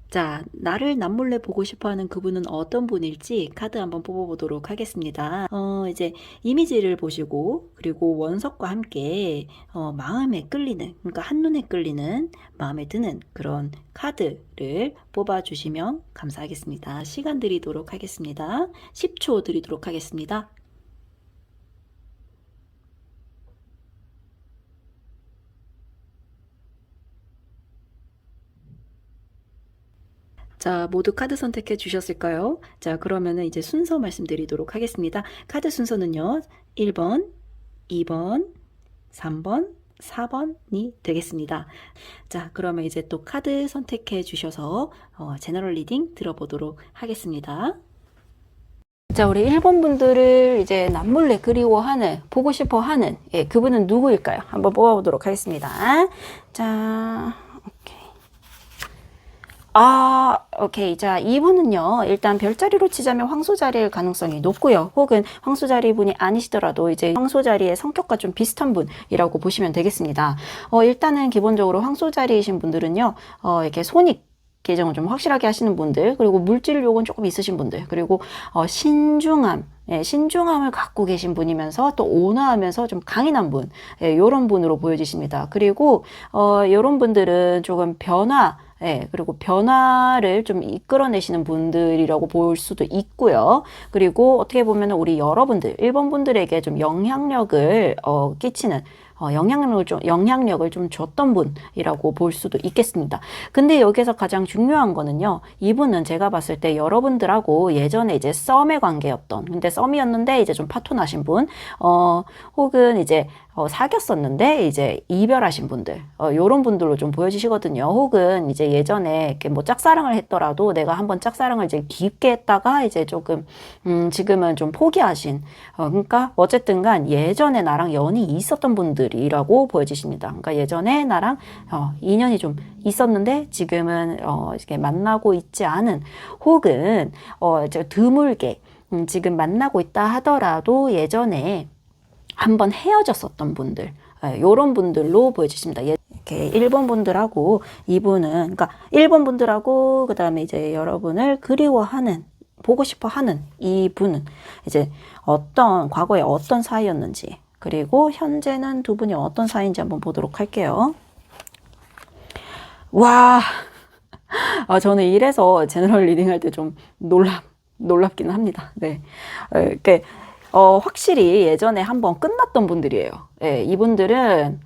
자, 나를 남몰래 보고 싶어 하는 그분은 어떤 분일지 카드 한번 뽑아보도록 하겠습니다. 이제 이미지를 보시고, 그리고 원석과 함께, 마음에 끌리는, 그러니까 한눈에 끌리는, 마음에 드는 그런 카드를 뽑아주시면 감사하겠습니다. 시간 드리도록 하겠습니다. 10초 드리도록 하겠습니다. 자, 모두 카드 선택해 주셨을까요? 자, 그러면은 이제 순서 말씀드리도록 하겠습니다. 카드 순서는요, 1번, 2번, 3번, 4번이 되겠습니다. 자, 그러면 이제 또 카드 선택해 주셔서 제너럴 리딩 들어보도록 하겠습니다. 자, 우리 1번 분들을 이제 남몰래 그리워하는, 보고 싶어 하는, 예, 그분은 누구일까요? 한번 뽑아보도록 하겠습니다. 자, 오케이. 오케이. 자, 이분은요, 일단 별자리로 치자면 황소자리일 가능성이 높고요. 혹은 황소자리 분이 아니시더라도 이제 황소자리의 성격과 좀 비슷한 분이라고 보시면 되겠습니다. 일단은 기본적으로 황소자리이신 분들은요, 이렇게 손익 계정을 좀 확실하게 하시는 분들, 그리고 물질욕은 조금 있으신 분들, 그리고 신중함, 예, 신중함을 갖고 계신 분이면서 또 온화하면서 좀 강인한 분, 예, 요런 분으로 보여지십니다. 그리고 요런 분들은 조금 예, 그리고 변화를 좀 이끌어내시는 분들이라고 볼 수도 있고요. 그리고 어떻게 보면 우리 여러분들, 1번 분들에게 좀 영향력을 끼치는 영향력을 좀 줬던 분이라고 볼 수도 있겠습니다. 근데 여기서 가장 중요한 거는요, 이분은 제가 봤을 때 여러분들하고 예전에 이제 썸의 관계였던, 근데 썸이었는데 이제 좀 파토 나신 분, 혹은 이제 사귀었었는데 이제 이별하신 분들, 요런 분들로 좀 보여지시거든요. 혹은 이제 예전에 이렇게 뭐 짝사랑을 했더라도 내가 한번 짝사랑을 이제 깊게 했다가 이제 조금, 지금은 좀 포기하신, 그러니까 어쨌든 간 예전에 나랑 연이 있었던 분들이라고 보여지십니다. 그러니까 예전에 나랑 인연이 좀 있었는데 지금은 이렇게 만나고 있지 않은, 혹은 이제 드물게 지금 만나고 있다 하더라도 예전에 한번 헤어졌었던 분들, 요런 분들로 보여주십니다. 이렇게 1번 분들하고 이분은, 그러니까 1번 분들하고 그 다음에 이제 여러분을 그리워하는, 보고 싶어 하는 이 분은 이제 과거에 어떤 사이였는지, 그리고 현재는 두 분이 어떤 사이인지 한번 보도록 할게요. 와, 저는 이래서 제너럴 리딩 할 때 좀 놀랍기는 합니다. 네. 이렇게 확실히 예전에 한번 끝났던 분들이에요. 예, 이분들은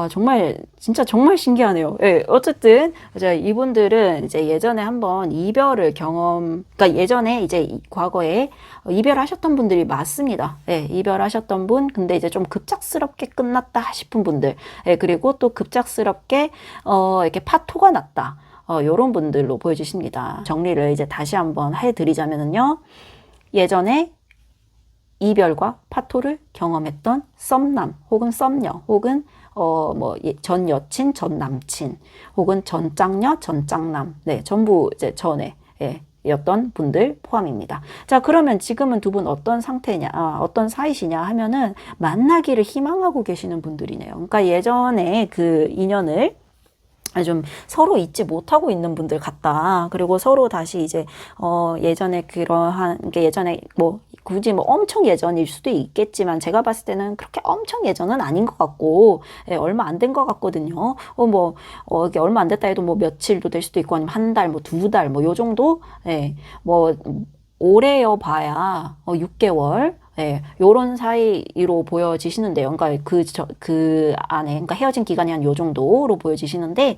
정말 진짜 정말 신기하네요. 예, 어쨌든 이제 이분들은 이제 예전에 한번 그러니까 예전에 이제 과거에 이별하셨던 분들이 맞습니다. 예, 이별하셨던 분, 근데 이제 좀 급작스럽게 끝났다 싶은 분들, 예, 그리고 또 급작스럽게 이렇게 파토가 났다. 요런 분들로 보여주십니다. 정리를 이제 다시 한번 해드리자면요. 예전에 이별과 파토를 경험했던 썸남 혹은 썸녀 혹은 전 여친, 전 남친 혹은 전 짝녀, 전 짝남, 네, 전부 이제 전에, 예, 였던 분들 포함입니다. 자, 그러면 지금은 두 분 어떤 상태냐, 어떤 사이시냐 하면은 만나기를 희망하고 계시는 분들이네요. 그러니까 예전에 그 인연을 좀 서로 잊지 못하고 있는 분들 같다. 그리고 서로 다시 이제 예전에 그러한 게, 예전에 뭐 굳이 뭐 엄청 예전일 수도 있겠지만 제가 봤을 때는 그렇게 엄청 예전은 아닌 것 같고, 예, 얼마 안 된 것 같거든요. 이게 얼마 안 됐다 해도 뭐 며칠도 될 수도 있고, 아니면 한 달, 뭐 두 달, 뭐 요 정도, 예, 뭐 오래여 봐야 6개월, 예, 요런 사이로 보여지시는데요. 그러니까 그 안에, 그러니까 헤어진 기간이 한 요 정도로 보여지시는데,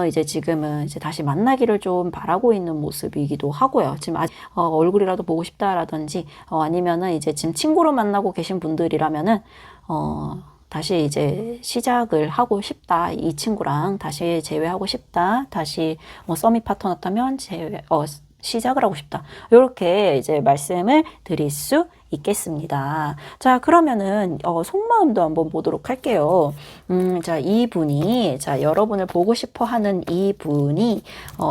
이제 지금은 이제 다시 만나기를 좀 바라고 있는 모습이기도 하고요. 지금 얼굴이라도 보고 싶다라든지, 아니면은 이제 지금 친구로 만나고 계신 분들이라면은, 다시 이제 시작을 하고 싶다. 이 친구랑 다시 재회하고 싶다. 다시 뭐 썸이 파트너였다면 시작을 하고 싶다. 이렇게 이제 말씀을 드릴 수 있겠습니다. 자, 그러면은 속마음도 한번 보도록 할게요. 자, 자, 여러분을 보고 싶어 하는 이분이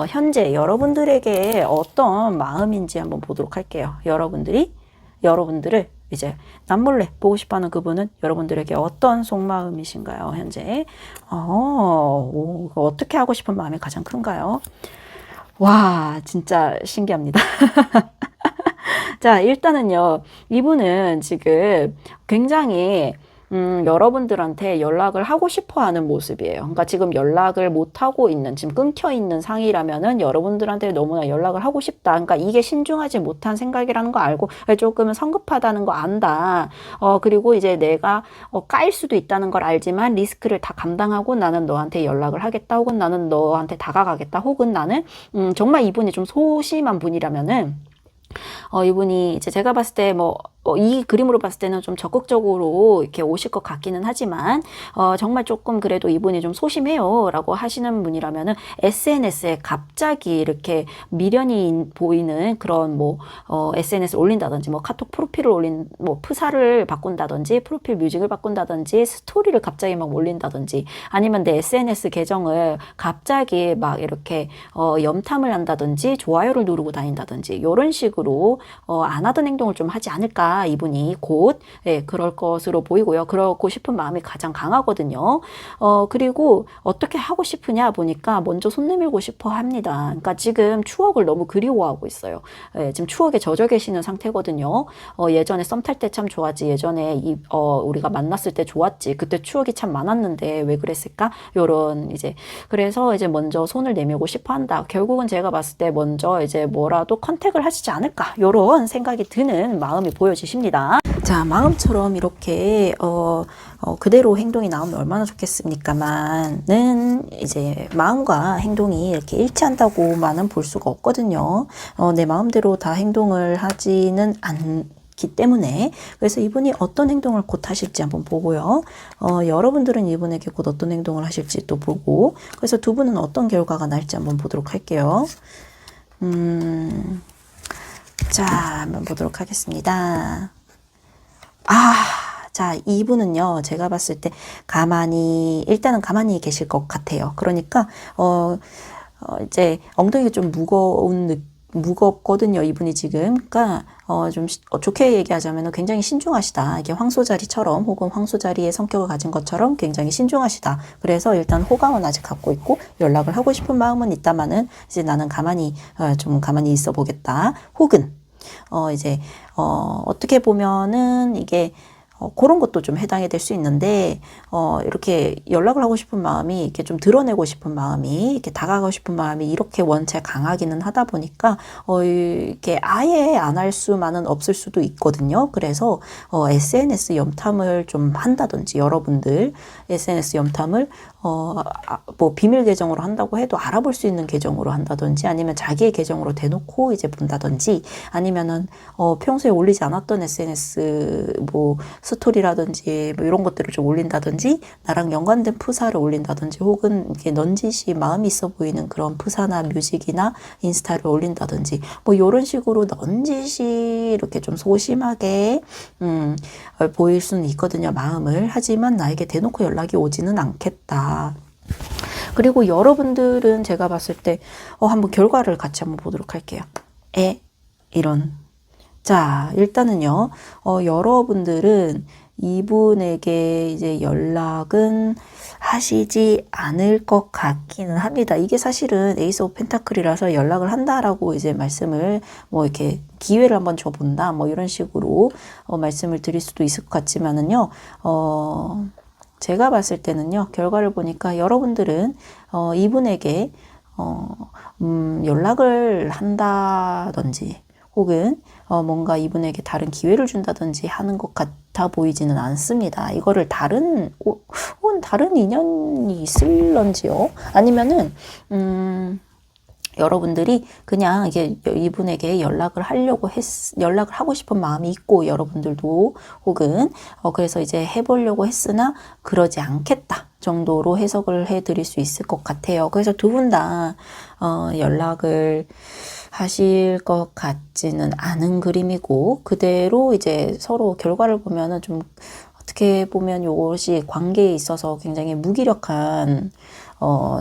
현재 여러분들에게 어떤 마음인지 한번 보도록 할게요. 여러분들을 이제 남몰래 보고 싶어 하는 그분은 여러분들에게 어떤 속마음이신가요, 현재? 어떻게 하고 싶은 마음이 가장 큰가요? 와, 진짜 신기합니다. 자, 일단은요, 이분은 지금 굉장히 여러분들한테 연락을 하고 싶어 하는 모습이에요. 그러니까 지금 연락을 못 하고 있는, 지금 끊겨 있는 상이라면은 여러분들한테 너무나 연락을 하고 싶다. 그러니까 이게 신중하지 못한 생각이라는 거 알고 조금은 성급하다는 거 안다. 그리고 이제 내가 까일 수도 있다는 걸 알지만 리스크를 다 감당하고 나는 너한테 연락을 하겠다. 혹은 나는 너한테 다가가겠다. 혹은 나는 정말 이분이 좀 소심한 분이라면은 이분이 이제 제가 봤을 때 이 그림으로 봤을 때는 좀 적극적으로 이렇게 오실 것 같기는 하지만, 정말 조금 그래도 이분이 좀 소심해요 라고 하시는 분이라면은 SNS에 갑자기 이렇게 미련이 보이는 그런 SNS 올린다든지, 카톡 프로필을 프사를 바꾼다든지, 프로필 뮤직을 바꾼다든지, 스토리를 갑자기 막 올린다든지, 아니면 내 SNS 계정을 갑자기 막 이렇게, 염탐을 한다든지, 좋아요를 누르고 다닌다든지, 이런 식으로, 안 하던 행동을 좀 하지 않을까. 이분이 곧 그럴 것으로 보이고요. 그러고 싶은 마음이 가장 강하거든요. 그리고 어떻게 하고 싶으냐 보니까 먼저 손 내밀고 싶어 합니다. 그러니까 지금 추억을 너무 그리워하고 있어요. 지금 추억에 젖어 계시는 상태거든요. 예전에 썸 탈 때 참 좋았지. 예전에 우리가 만났을 때 좋았지. 그때 추억이 참 많았는데 왜 그랬을까? 요런 그래서 이제 먼저 손을 내밀고 싶어 한다. 결국은 제가 봤을 때 먼저 이제 뭐라도 컨택을 하시지 않을까? 요런 생각이 드는 마음이 보여지십니다. 자, 마음처럼 이렇게 그대로 행동이 나오면 얼마나 좋겠습니까만은 이제 마음과 행동이 이렇게 일치한다고만은 볼 수가 없거든요. 내 마음대로 다 행동을 하지는 않기 때문에, 그래서 이분이 어떤 행동을 곧 하실지 한번 보고요. 여러분들은 이분에게 곧 어떤 행동을 하실지 또 보고, 그래서 두 분은 어떤 결과가 날지 한번 보도록 할게요. 자, 한번 보도록 하겠습니다. 자, 이분은요, 제가 봤을 때 일단은 가만히 계실 것 같아요. 그러니까, 이제 엉덩이가 좀 무겁거든요, 이분이 지금. 그러니까, 좀 좋게 얘기하자면 굉장히 신중하시다. 이게 황소자리처럼, 혹은 황소자리의 성격을 가진 것처럼 굉장히 신중하시다. 그래서 일단 호감은 아직 갖고 있고, 연락을 하고 싶은 마음은 있다마는, 이제 나는 좀 가만히 있어 보겠다. 혹은, 어떻게 보면은 이게, 그런 것도 좀 해당이 될 수 있는데, 이렇게 연락을 하고 싶은 마음이, 이렇게 좀 드러내고 싶은 마음이, 이렇게 다가가고 싶은 마음이 이렇게 원체 강하기는 하다 보니까, 이렇게 아예 안 할 수만은 없을 수도 있거든요. 그래서, SNS 염탐을 좀 한다든지, 여러분들, SNS 염탐을, 비밀 계정으로 한다고 해도 알아볼 수 있는 계정으로 한다든지, 아니면 자기의 계정으로 대놓고 이제 본다든지, 아니면은, 평소에 올리지 않았던 SNS, 스토리라든지 이런 것들을 좀 올린다든지, 나랑 연관된 프사를 올린다든지, 혹은 이렇게 넌지시 마음이 있어 보이는 그런 프사나 뮤직이나 인스타를 올린다든지, 이런 식으로 넌지시 이렇게 좀 소심하게 보일 수는 있거든요, 마음을. 하지만 나에게 대놓고 연락이 오지는 않겠다. 그리고 여러분들은 제가 봤을 때 한번 결과를 같이 한번 보도록 할게요. 이런. 자, 일단은요, 여러분들은 이분에게 이제 연락은 하시지 않을 것 같기는 합니다. 이게 사실은 에이스 오브 펜타클이라서 연락을 한다라고 이제 말씀을 이렇게 기회를 한번 줘본다, 이런 식으로 말씀을 드릴 수도 있을 것 같지만은요, 제가 봤을 때는요, 결과를 보니까 여러분들은 이분에게 연락을 한다든지, 혹은 뭔가 이분에게 다른 기회를 준다든지 하는 것 같아 보이지는 않습니다. 이거를 다른 인연이 있을런지요? 아니면은 여러분들이 그냥 이분에게 연락을 하고 싶은 마음이 있고, 여러분들도, 혹은 그래서 이제 해보려고 했으나 그러지 않겠다 정도로 해석을 해드릴 수 있을 것 같아요. 그래서 두 분 다 연락을 하실 것 같지는 않은 그림이고, 그대로 이제 서로 결과를 보면은 좀 어떻게 보면 이것이 관계에 있어서 굉장히 무기력한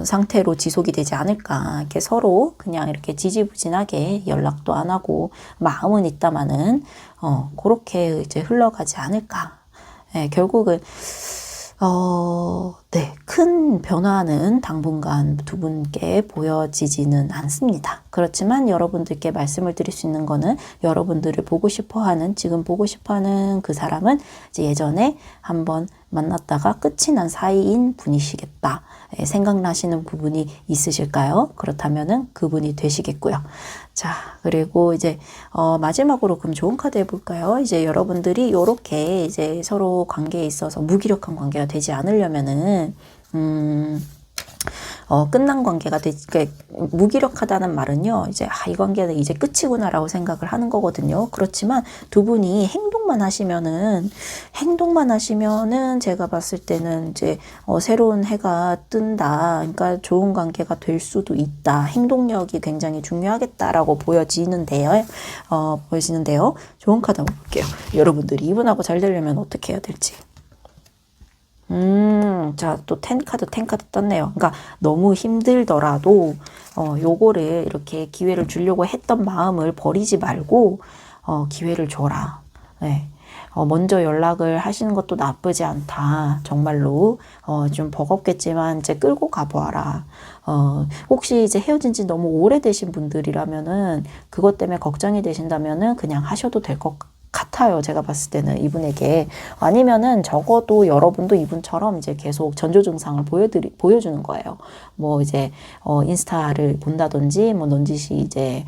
상태로 지속이 되지 않을까. 이렇게 서로 그냥 이렇게 지지부진하게 연락도 안 하고 마음은 있다마는 그렇게 이제 흘러가지 않을까. 결국은 네, 큰 변화는 당분간 두 분께 보여지지는 않습니다. 그렇지만 여러분들께 말씀을 드릴 수 있는 거는 여러분들을 보고 싶어 하는, 지금 보고 싶어 하는 그 사람은 이제 예전에 한번 만났다가 끝이 난 사이인 분이시겠다. 생각나시는 부분이 있으실까요? 그렇다면은 그분이 되시겠고요. 자, 그리고 이제 마지막으로 그럼 좋은 카드 해볼까요? 이제 여러분들이 요렇게 이제 서로 관계에 있어서 무기력한 관계가 되지 않으려면은 끝난 관계가 무기력하다는 말은요, 이제, 이 관계는 이제 끝이구나라고 생각을 하는 거거든요. 그렇지만 두 분이 행동만 하시면은 제가 봤을 때는 이제, 새로운 해가 뜬다. 그러니까 좋은 관계가 될 수도 있다. 행동력이 굉장히 중요하겠다라고 보여지는데요. 좋은 카드 한번 볼게요. 여러분들이 이분하고 잘 되려면 어떻게 해야 될지. 자, 또 10카드 떴네요. 그러니까 너무 힘들더라도, 요거를 이렇게 기회를 주려고 했던 마음을 버리지 말고, 기회를 줘라. 네. 먼저 연락을 하시는 것도 나쁘지 않다. 정말로, 좀 버겁겠지만, 이제 끌고 가보아라. 혹시 이제 헤어진 지 너무 오래되신 분들이라면은, 그것 때문에 걱정이 되신다면은, 그냥 하셔도 될 것 같아요. 제가 봤을 때는 이분에게. 아니면은 적어도 여러분도 이분처럼 이제 계속 전조 증상을 보여주는 거예요. 뭐 이제, 인스타를 본다든지, 뭐 넌지시 이제,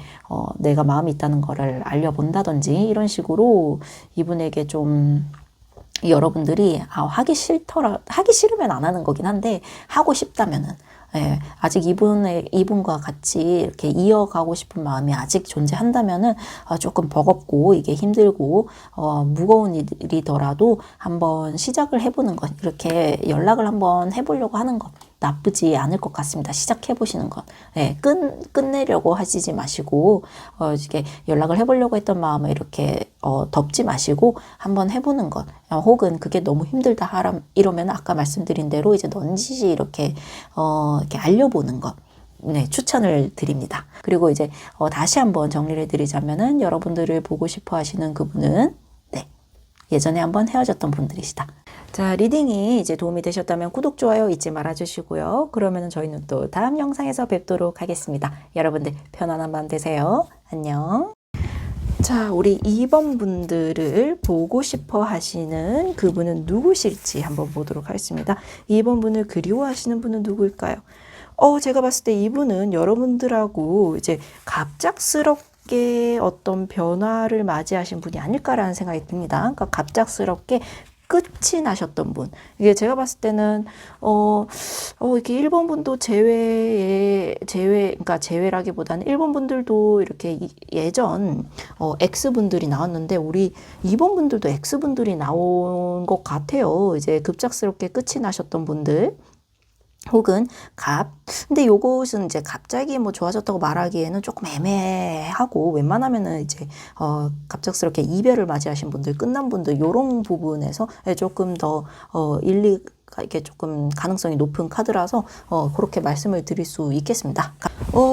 내가 마음이 있다는 거를 알려본다든지, 이런 식으로 이분에게 좀, 여러분들이, 하기 싫으면 안 하는 거긴 한데, 하고 싶다면은, 예, 아직 이분과 같이 이렇게 이어가고 싶은 마음이 아직 존재한다면은, 조금 버겁고, 이게 힘들고, 무거운 일이더라도 한번 시작을 해보는 것, 이렇게 연락을 한번 해보려고 하는 것, 나쁘지 않을 것 같습니다. 시작해보시는 것. 예, 끝내려고 하시지 마시고, 이렇게 연락을 해보려고 했던 마음을 이렇게, 덮지 마시고, 한번 해보는 것. 혹은 그게 너무 힘들다 이러면 아까 말씀드린 대로 이제 넌지시 이렇게 알려보는 것. 네, 추천을 드립니다. 그리고 이제, 다시 한번 정리를 해드리자면은 여러분들을 보고 싶어 하시는 그분은, 네, 예전에 한번 헤어졌던 분들이시다. 자, 리딩이 이제 도움이 되셨다면 구독, 좋아요 잊지 말아주시고요. 그러면 저희는 또 다음 영상에서 뵙도록 하겠습니다. 여러분들 편안한 밤 되세요. 안녕. 자, 우리 2번 분들을 보고 싶어 하시는 그분은 누구실지 한번 보도록 하겠습니다. 2번 분을 그리워하시는 분은 누구일까요? 제가 봤을 때 이분은 여러분들하고 이제 갑작스럽게 어떤 변화를 맞이하신 분이 아닐까라는 생각이 듭니다. 그러니까 갑작스럽게 끝이 나셨던 분. 이게 제가 봤을 때는, 이렇게 1번 분도 그러니까 제외라기보다는 1번 분들도 이렇게 예전, X분들이 나왔는데, 우리 2번 분들도 X분들이 나온 것 같아요. 이제 급작스럽게 끝이 나셨던 분들. 혹은 근데 요것은 이제 갑자기 뭐 좋아졌다고 말하기에는 조금 애매하고, 웬만하면은 이제 갑작스럽게 이별을 맞이하신 분들, 끝난 분들, 요런 부분에서 조금 더 일리가 이게 조금 가능성이 높은 카드라서 그렇게 말씀을 드릴 수 있겠습니다.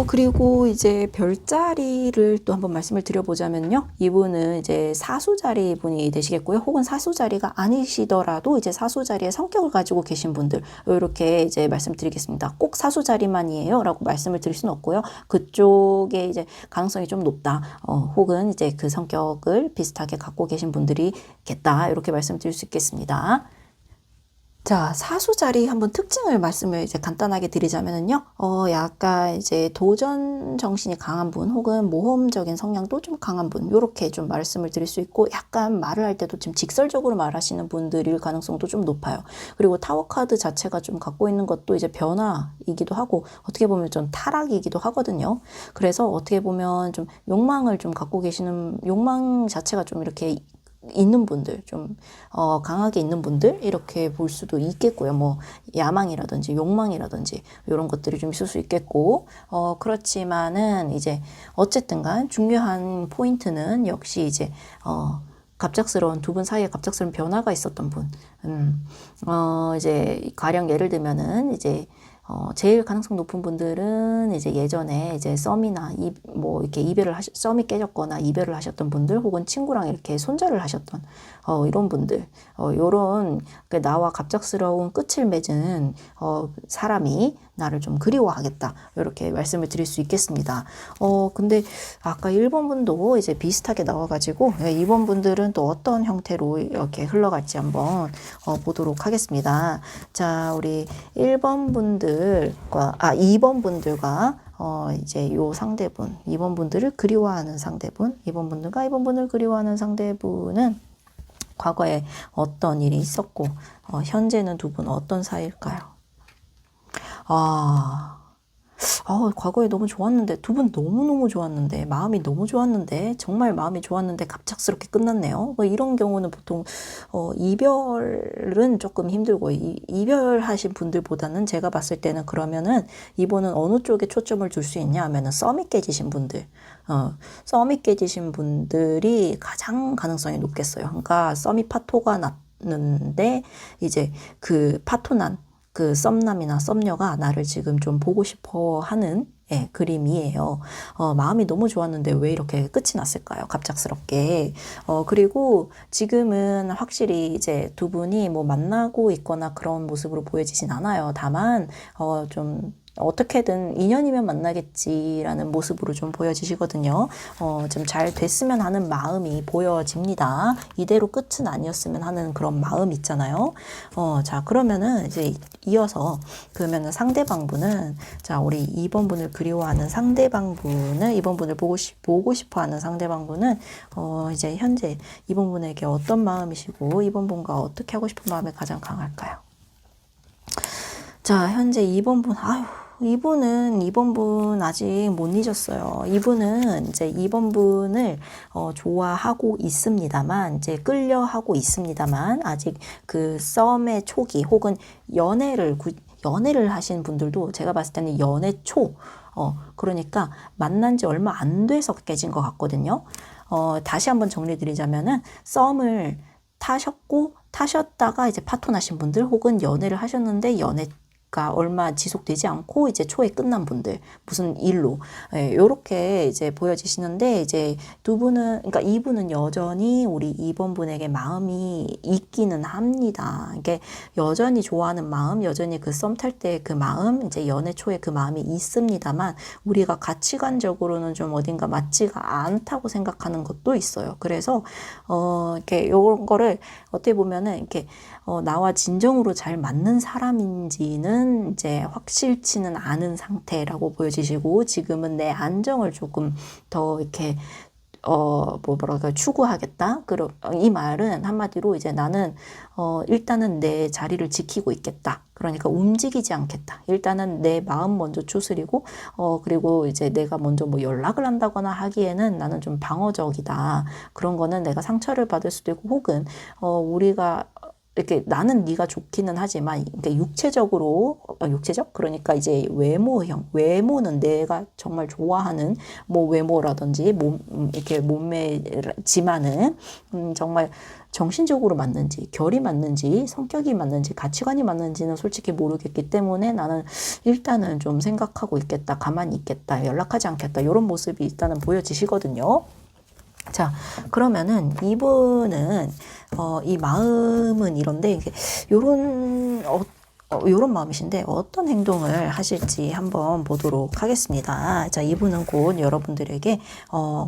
그리고 이제 별자리를 또 한번 말씀을 드려보자면요. 이분은 이제 사수자리 분이 되시겠고요. 혹은 사수자리가 아니시더라도 이제 사수자리의 성격을 가지고 계신 분들, 이렇게 이제 말씀드리겠습니다. 꼭 사수자리만이에요 라고 말씀을 드릴 수는 없고요. 그쪽에 이제 가능성이 좀 높다. 혹은 이제 그 성격을 비슷하게 갖고 계신 분들이겠다. 이렇게 말씀드릴 수 있겠습니다. 자, 사수자리 한번 특징을 말씀을 이제 간단하게 드리자면은요, 약간 이제 도전 정신이 강한 분, 혹은 모험적인 성향도 좀 강한 분, 요렇게 좀 말씀을 드릴 수 있고, 약간 말을 할 때도 좀 직설적으로 말하시는 분들일 가능성도 좀 높아요. 그리고 타워 카드 자체가 좀 갖고 있는 것도 이제 변화이기도 하고, 어떻게 보면 좀 타락이기도 하거든요. 그래서 어떻게 보면 좀 욕망을 좀 갖고 계시는, 욕망 자체가 좀 이렇게 있는 분들, 좀 강하게 있는 분들, 이렇게 볼 수도 있겠고요. 뭐 야망이라든지 욕망이라든지 이런 것들이 좀 있을 수 있겠고, 그렇지만은 이제 어쨌든간 중요한 포인트는 역시 이제 갑작스러운 두 분 사이에 갑작스러운 변화가 있었던 분. 이제 가령 예를 들면은 이제 제일 가능성 높은 분들은 이제 예전에 이제 썸이나 뭐 이렇게 썸이 깨졌거나 이별을 하셨던 분들, 혹은 친구랑 이렇게 손절을 하셨던 이런 분들, 요런 나와 갑작스러운 끝을 맺은 사람이 나를 좀 그리워하겠다, 이렇게 말씀을 드릴 수 있겠습니다. 근데 아까 1번 분도 이제 비슷하게 나와가지고 2번 분들은 또 어떤 형태로 이렇게 흘러갈지 한번 보도록 하겠습니다. 자, 우리 1번 분들과 2번 분들과 이제 요 상대분, 2번 분들을 그리워하는 상대분, 2번 분들과 2번 분을 그리워하는 상대분은 과거에 어떤 일이 있었고 현재는 두 분 어떤 사이일까요? 과거에 너무 좋았는데, 두 분 너무너무 좋았는데, 마음이 너무 좋았는데, 정말 마음이 좋았는데 갑작스럽게 끝났네요. 뭐 이런 경우는 보통 이별은 조금 힘들고, 이별하신 분들보다는 제가 봤을 때는, 그러면은 이분은 어느 쪽에 초점을 줄 수 있냐 하면은 썸이 깨지신 분들, 썸이 깨지신 분들이 가장 가능성이 높겠어요. 그러니까 썸이 파토가 났는데 이제 그 파토 난 그 썸남이나 썸녀가 나를 지금 좀 보고 싶어 하는 그림이에요. 마음이 너무 좋았는데 왜 이렇게 끝이 났을까요? 갑작스럽게. 그리고 지금은 확실히 이제 두 분이 뭐 만나고 있거나 그런 모습으로 보여지진 않아요. 다만, 좀 어떻게든 인연이면 만나겠지라는 모습으로 좀 보여지시거든요. 좀 잘 됐으면 하는 마음이 보여집니다. 이대로 끝은 아니었으면 하는 그런 마음 있잖아요. 자, 그러면은 이제 이어서, 그러면은 상대방분은, 자, 우리 2번 분을 그리워하는 상대방분을, 2번 분을 보고 싶어 하는 상대방분은, 이제 현재 2번 분에게 어떤 마음이시고, 2번 분과 어떻게 하고 싶은 마음이 가장 강할까요? 자, 현재 2번 분, 이분 아직 못 잊었어요. 이분은 이제 2번 분을 좋아하고 있습니다만, 이제 끌려하고 있습니다만, 아직 그 썸의 초기, 혹은 연애를 하신 분들도 제가 봤을 때는 연애 초, 그러니까 만난 지 얼마 안 돼서 깨진 것 같거든요. 다시 한번 정리드리자면은, 썸을 타셨다가 이제 파토나신 분들, 혹은 연애를 하셨는데 가 얼마 지속되지 않고 이제 초에 끝난 분들, 무슨 일로, 요렇게 이제 보여지시는데, 이제 두 분은, 그러니까 이분은 여전히 우리 2번 분에게 마음이 있기는 합니다. 이게 여전히 좋아하는 마음, 여전히 그 썸 탈 때 그 마음, 이제 연애 초에 그 마음이 있습니다만, 우리가 가치관적으로는 좀 어딘가 맞지가 않다고 생각하는 것도 있어요. 그래서 이렇게 요런 거를 어떻게 보면은 이렇게 나와 진정으로 잘 맞는 사람인지는 이제 확실치는 않은 상태라고 보여지시고, 지금은 내 안정을 조금 더 이렇게 뭐랄까, 추구하겠다. 이 말은 한마디로 이제 나는, 일단은 내 자리를 지키고 있겠다. 그러니까 움직이지 않겠다. 일단은 내 마음 먼저 추스리고, 그리고 이제 내가 먼저 뭐 연락을 한다거나 하기에는 나는 좀 방어적이다. 그런 거는 내가 상처를 받을 수도 있고, 혹은, 우리가 이렇게 나는 네가 좋기는 하지만, 그러니까 육체적? 그러니까 이제 외모는 내가 정말 좋아하는 뭐 외모라든지 이렇게 몸매지만은, 정말 정신적으로 맞는지, 결이 맞는지, 성격이 맞는지, 가치관이 맞는지는 솔직히 모르겠기 때문에 나는 일단은 좀 생각하고 있겠다, 가만히 있겠다, 연락하지 않겠다, 이런 모습이 일단은 보여지시거든요. 자, 그러면은 이분은 이 마음은 이런데, 요런 마음이신데 어떤 행동을 하실지 한번 보도록 하겠습니다. 자, 이분은 곧 여러분들에게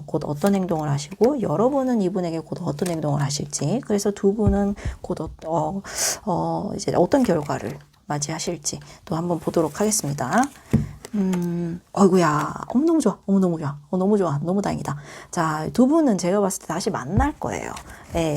곧 어떤 행동을 하시고, 여러분은 이분에게 곧 어떤 행동을 하실지, 그래서 두 분은 곧 이제 어떤 결과를 맞이하실지 또 한번 보도록 하겠습니다. 어이구야. 너무 좋아. 너무 좋아. 너무 좋아. 너무 다행이다. 자, 두 분은 제가 봤을 때 다시 만날 거예요. 예.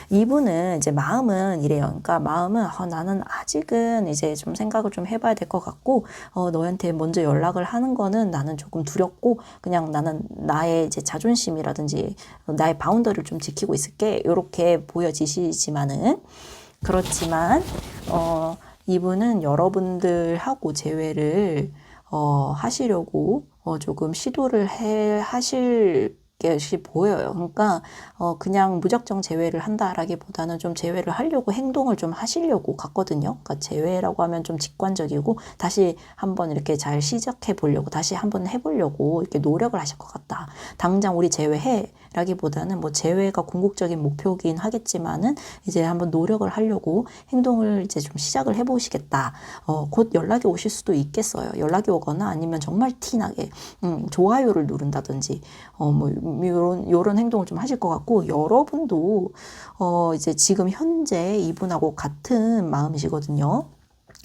이분은 이제 마음은 이래요. 그러니까 마음은, 나는 아직은 이제 좀 생각을 좀 해봐야 될 것 같고, 너한테 먼저 연락을 하는 거는 나는 조금 두렵고, 그냥 나는 나의 이제 자존심이라든지 나의 바운더리를 좀 지키고 있을게. 요렇게 보여지시지만은, 그렇지만, 이분은 여러분들하고 재회를 하시려고 조금 시도를 하실 것이 보여요. 그러니까 그냥 무작정 제외를 한다라기보다는 좀 제외를 하려고 행동을 좀 하시려고 같거든요. 그러니까 제외라고 하면 좀 직관적이고 다시 한번 이렇게 잘 시작해 보려고 다시 한번 해보려고 이렇게 노력을 하실 것 같다. 당장 우리 제외해 라기보다는 뭐 제외가 궁극적인 목표긴 하겠지만은 이제 한번 노력을 하려고 행동을 이제 좀 시작을 해보시겠다. 곧 연락이 오실 수도 있겠어요. 연락이 오거나 아니면 정말 티나게 좋아요를 누른다든지 뭐 요런 행동을 좀 하실 것 같고, 여러분도 이제 지금 현재 이분하고 같은 마음이시거든요.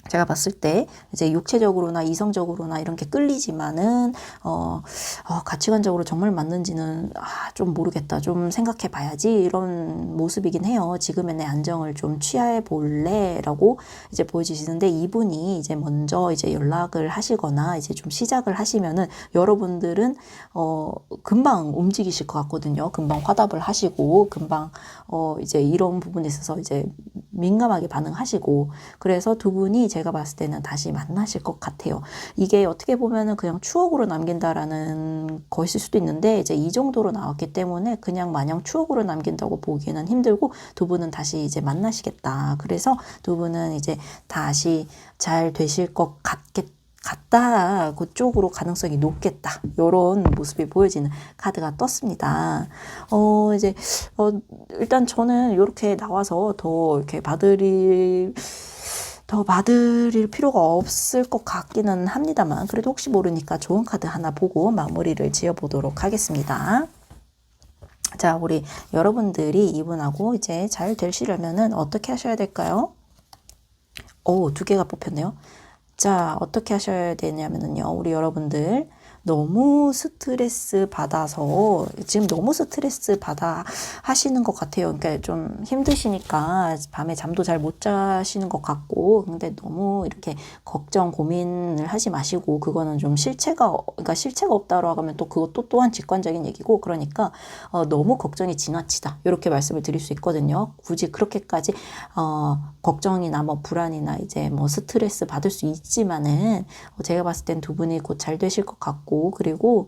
제가 봤을 때 이제 육체적으로나 이성적으로나 이런 게 끌리지만은 가치관적으로 정말 맞는지는 좀 모르겠다. 좀 생각해 봐야지. 이런 모습이긴 해요. 지금의 내 안정을 좀 취해 볼래라고 이제 보여지시는데, 이분이 이제 먼저 이제 연락을 하시거나 이제 좀 시작을 하시면은 여러분들은 금방 움직이실 것 같거든요. 금방 화답을 하시고 금방 이제 이런 부분에 있어서 이제 민감하게 반응하시고, 그래서 두 분이 제가 봤을 때는 다시 만나실 것 같아요. 이게 어떻게 보면은 그냥 추억으로 남긴다라는 것일 수도 있는데, 이제 이 정도로 나왔기 때문에 그냥 마냥 추억으로 남긴다고 보기에는 힘들고, 두 분은 다시 이제 만나시겠다. 그래서 두 분은 이제 다시 잘 되실 것 같다. 그쪽으로 가능성이 높겠다. 이런 모습이 보여지는 카드가 떴습니다. 이제 일단 저는 이렇게 나와서 더 이렇게 받으릴 필요가 없을 것 같기는 합니다만, 그래도 혹시 모르니까 좋은 카드 하나 보고 마무리를 지어보도록 하겠습니다. 자, 우리 여러분들이 이분하고 이제 잘 되시려면은 어떻게 하셔야 될까요? 두 개가 뽑혔네요. 자, 어떻게 하셔야 되냐면요. 우리 여러분들 너무 스트레스 받아서 지금 너무 스트레스 받아 하시는 것 같아요. 그러니까 좀 힘드시니까 밤에 잠도 잘 못 자시는 것 같고, 근데 너무 이렇게 걱정 고민을 하지 마시고, 그거는 좀 실체가 없다라고 하면 또 그것도 또한 직관적인 얘기고, 그러니까 너무 걱정이 지나치다 이렇게 말씀을 드릴 수 있거든요. 굳이 그렇게까지 걱정이나 뭐 불안이나 이제 뭐 스트레스 받을 수 있지만은 제가 봤을 땐 두 분이 곧 잘 되실 것 같고, 그리고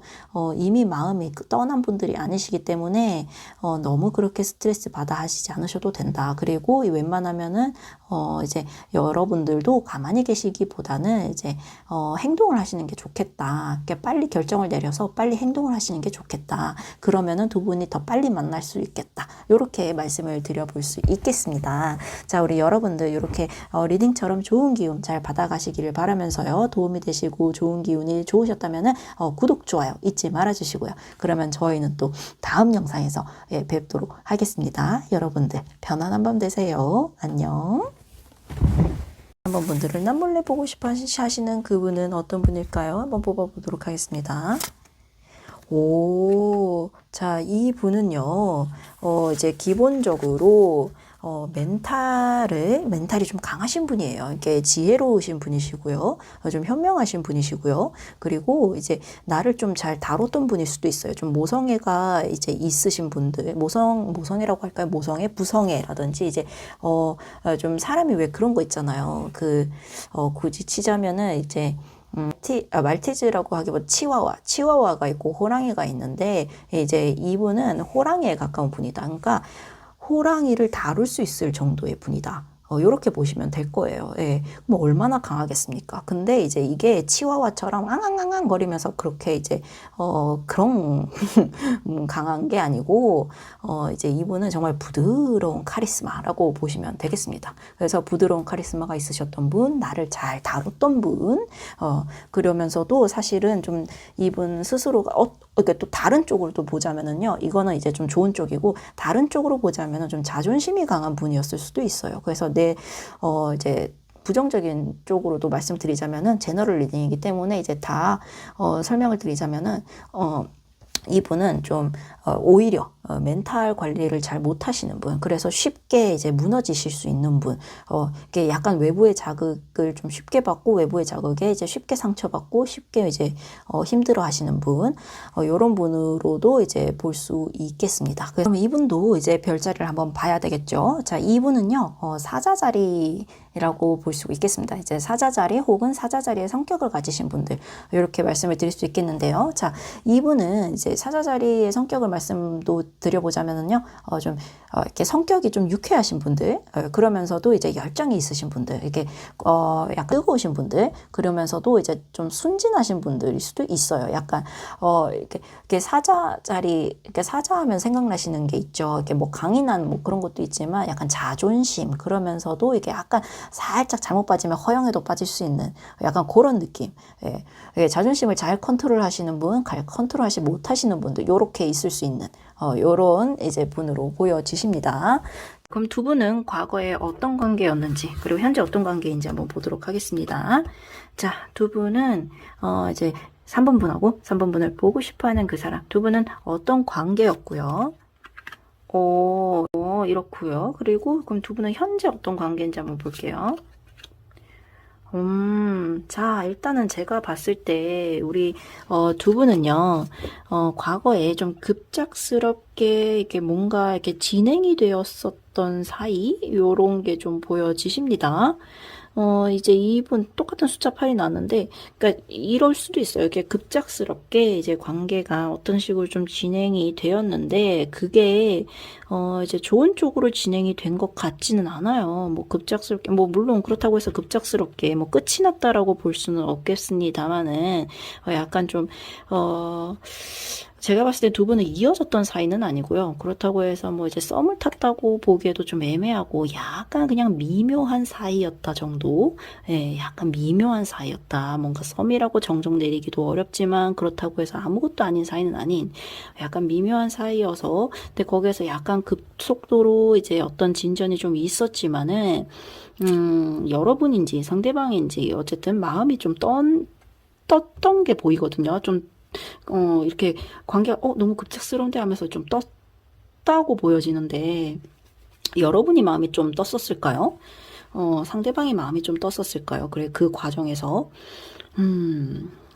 이미 마음이 떠난 분들이 아니시기 때문에 너무 그렇게 스트레스 받아 하시지 않으셔도 된다. 그리고 웬만하면은 이제 여러분들도 가만히 계시기보다는 이제 행동을 하시는 게 좋겠다. 그러니까 빨리 결정을 내려서 빨리 행동을 하시는 게 좋겠다. 그러면은 두 분이 더 빨리 만날 수 있겠다. 이렇게 말씀을 드려볼 수 있겠습니다. 자, 우리 여러분들 이렇게 리딩처럼 좋은 기운 잘 받아가시기를 바라면서요. 도움이 되시고 좋은 기운이 좋으셨다면은 구독, 좋아요 잊지 말아주시고요. 그러면 저희는 또 다음 영상에서 뵙도록 하겠습니다. 여러분들 편안한 밤 되세요. 안녕. 한번 분들을 남몰래 보고 싶어 하시는 그분은 어떤 분일까요? 한번 뽑아보도록 하겠습니다. 자, 이 분은요, 이제 기본적으로 멘탈이 좀 강하신 분이에요. 이게 지혜로우신 분이시고요. 좀 현명하신 분이시고요. 그리고 이제 나를 좀 잘 다뤘던 분일 수도 있어요. 좀 모성애가 이제 있으신 분들, 모성애라고 할까요? 모성애, 부성애라든지 이제, 좀 사람이 왜 그런 거 있잖아요. 굳이 치자면은 이제, 말티즈라고 하기보다 치와와가 있고 호랑이가 있는데, 이제 이분은 호랑이에 가까운 분이다. 그러니까 호랑이를 다룰 수 있을 정도의 분이다. 요렇게 보시면 될 거예요. 예. 뭐 얼마나 강하겠습니까? 근데 이제 이게 치와와처럼 앙앙앙앙 거리면서 그렇게 이제 그런 강한 게 아니고 이제 이분은 정말 부드러운 카리스마라고 보시면 되겠습니다. 그래서 부드러운 카리스마가 있으셨던 분, 나를 잘 다뤘던 분, 그러면서도 사실은 좀 이분 스스로가 그러니까 또 다른 쪽으로 또 보자면은요, 이거는 이제 좀 좋은 쪽이고, 다른 쪽으로 보자면은 좀 자존심이 강한 분이었을 수도 있어요. 그래서 이제 부정적인 쪽으로도 말씀드리자면은 제너럴 리딩이기 때문에 이제 다 설명을 드리자면은 이분은 좀 오히려 멘탈 관리를 잘 못하시는 분, 그래서 쉽게 이제 무너지실 수 있는 분, 이게 약간 외부의 자극을 좀 쉽게 받고 외부의 자극에 이제 쉽게 상처받고 쉽게 이제 힘들어하시는 분, 이런 분으로도 이제 볼 수 있겠습니다. 그럼 이분도 이제 별자리를 한번 봐야 되겠죠. 자, 이분은요 사자 자리에 분이라고 볼 수 있겠습니다. 이제 사자자리 혹은 사자자리의 성격을 가지신 분들, 이렇게 말씀을 드릴 수 있겠는데요. 자, 이분은 이제 사자자리의 성격을 말씀도 드려보자면은요, 이렇게 성격이 좀 유쾌하신 분들, 그러면서도 이제 열정이 있으신 분들, 이렇게, 약간 뜨거우신 분들, 그러면서도 이제 좀 순진하신 분들일 수도 있어요. 약간, 이렇게 사자자리, 이렇게 사자하면 생각나시는 게 있죠. 이렇게 뭐 강인한 뭐 그런 것도 있지만 약간 자존심, 그러면서도 이게 약간 살짝 잘못 빠지면 허영에도 빠질 수 있는 약간 그런 느낌. 예. 예, 자존심을 잘 컨트롤 하시는 분, 컨트롤 하지 못하시는 분들, 요렇게 있을 수 있는, 요런 이제 분으로 보여지십니다. 그럼 두 분은 과거에 어떤 관계였는지, 그리고 현재 어떤 관계인지 한번 보도록 하겠습니다. 자, 두 분은, 이제 3번 분하고 3번 분을 보고 싶어 하는 그 사람, 두 분은 어떤 관계였고요. 이렇고요. 그리고 그럼 두 분은 현재 어떤 관계인지 한번 볼게요. 자, 일단은 제가 봤을 때, 우리, 두 분은요, 과거에 좀 급작스럽게, 이렇게 뭔가 이렇게 진행이 되었었던 사이, 요런 게 좀 보여지십니다. 이제 이분 똑같은 숫자 8이 나왔는데, 그러니까 이럴 수도 있어요. 이렇게 급작스럽게 이제 관계가 어떤 식으로 좀 진행이 되었는데, 그게, 이제 좋은 쪽으로 진행이 된 것 같지는 않아요. 뭐 급작스럽게, 뭐 물론 그렇다고 해서 급작스럽게 뭐 끝이 났다라고 볼 수는 없겠습니다만은, 약간 좀, 제가 봤을 때 두 분은 이어졌던 사이는 아니고요. 그렇다고 해서 뭐 이제 썸을 탔다고 보기에도 좀 애매하고 약간 그냥 미묘한 사이였다 정도. 예, 약간 미묘한 사이였다. 뭔가 썸이라고 정정 내리기도 어렵지만 그렇다고 해서 아무것도 아닌 사이는 아닌 약간 미묘한 사이여서, 근데 거기에서 약간 급속도로 이제 어떤 진전이 좀 있었지만은 여러분인지 상대방인지 어쨌든 마음이 좀 떴던 게 보이거든요. 좀 이렇게 관계가 너무 급작스러운데 하면서 좀 떴다고 보여지는데, 여러분이 마음이 좀 떴었을까요? 상대방의 마음이 좀 떴었을까요? 그래, 그 과정에서.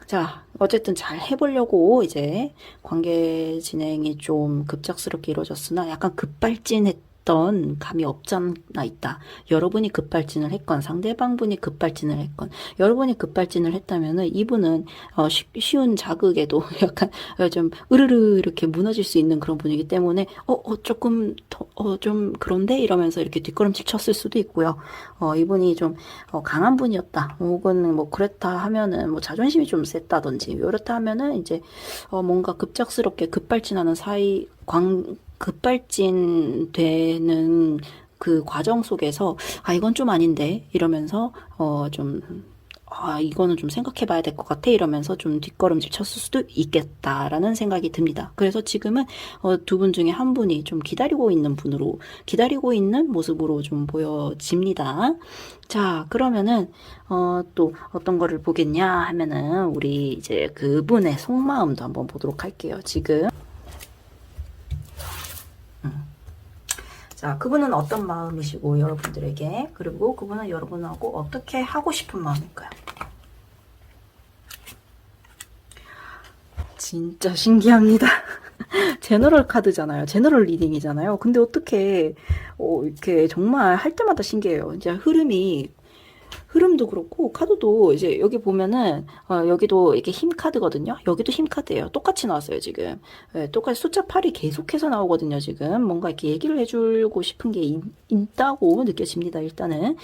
자, 어쨌든 잘 해보려고 이제 관계 진행이 좀 급작스럽게 이루어졌으나 약간 급발진했던 감이 없잖아 있다. 여러분이 급발진을 했건 상대방분이 급발진을 했건 여러분이 급발진을 했다면은 이분은 쉬운 자극에도 약간 좀 으르르 이렇게 무너질 수 있는 그런 분이기 때문에 조금 좀 그런데 이러면서 이렇게 뒷걸음질 쳤을 수도 있고요. 이분이 좀 강한 분이었다. 혹은 뭐 그랬다 하면은 뭐 자존심이 좀 셌다든지 이렇다 하면은 이제 뭔가 급작스럽게 급발진하는 급발진되는 그 과정 속에서 이건 좀 아닌데 이러면서 이거는 좀 생각해 봐야 될 것 같아 이러면서 좀 뒷걸음질 쳤을 수도 있겠다라는 생각이 듭니다. 그래서 지금은 두 분 중에 한 분이 좀 기다리고 있는 모습으로 좀 보여집니다. 자, 그러면은 또 어떤 거를 보겠냐 하면은 우리 이제 그분의 속마음도 한번 보도록 할게요. 지금 자, 그분은 어떤 마음이시고 여러분들에게, 그리고 그분은 여러분하고 어떻게 하고 싶은 마음일까요? 진짜 신기합니다. 제너럴 카드잖아요. 제너럴 리딩이잖아요. 근데 어떻게 이렇게 정말 할 때마다 신기해요. 이제 흐름도 그렇고 카드도 이제 여기 보면은 여기도 이렇게 힘 카드거든요. 여기도 힘 카드예요. 똑같이 나왔어요 지금. 네, 똑같이 숫자 8이 계속해서 나오거든요 지금. 뭔가 이렇게 얘기를 해주고 싶은 게 있다고 느껴집니다 일단은.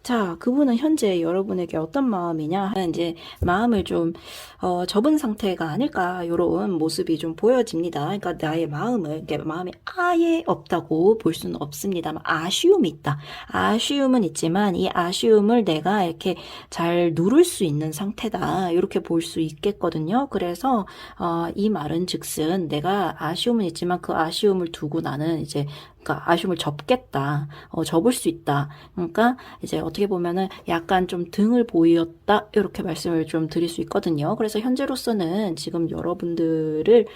자, 그분은 현재 여러분에게 어떤 마음이냐 하는 이제 마음을 좀 접은 상태가 아닐까, 요런 모습이 좀 보여집니다. 그러니까 나의 마음이 아예 없다고 볼 수는 없습니다만 아쉬움이 있다. 아쉬움은 있지만 이 아쉬움을 내가 이렇게 잘 누를 수 있는 상태다. 이렇게 볼 수 있겠거든요. 그래서 이 말은 즉슨 내가 아쉬움은 있지만 그 아쉬움을 두고 나는 이제 그러니까 아쉬움을 접겠다. 접을 수 있다. 그러니까 이제 어떻게 보면은 약간 좀 등을 보였다. 이렇게 말씀을 좀 드릴 수 있거든요. 그래서 현재로서는 지금 여러분들을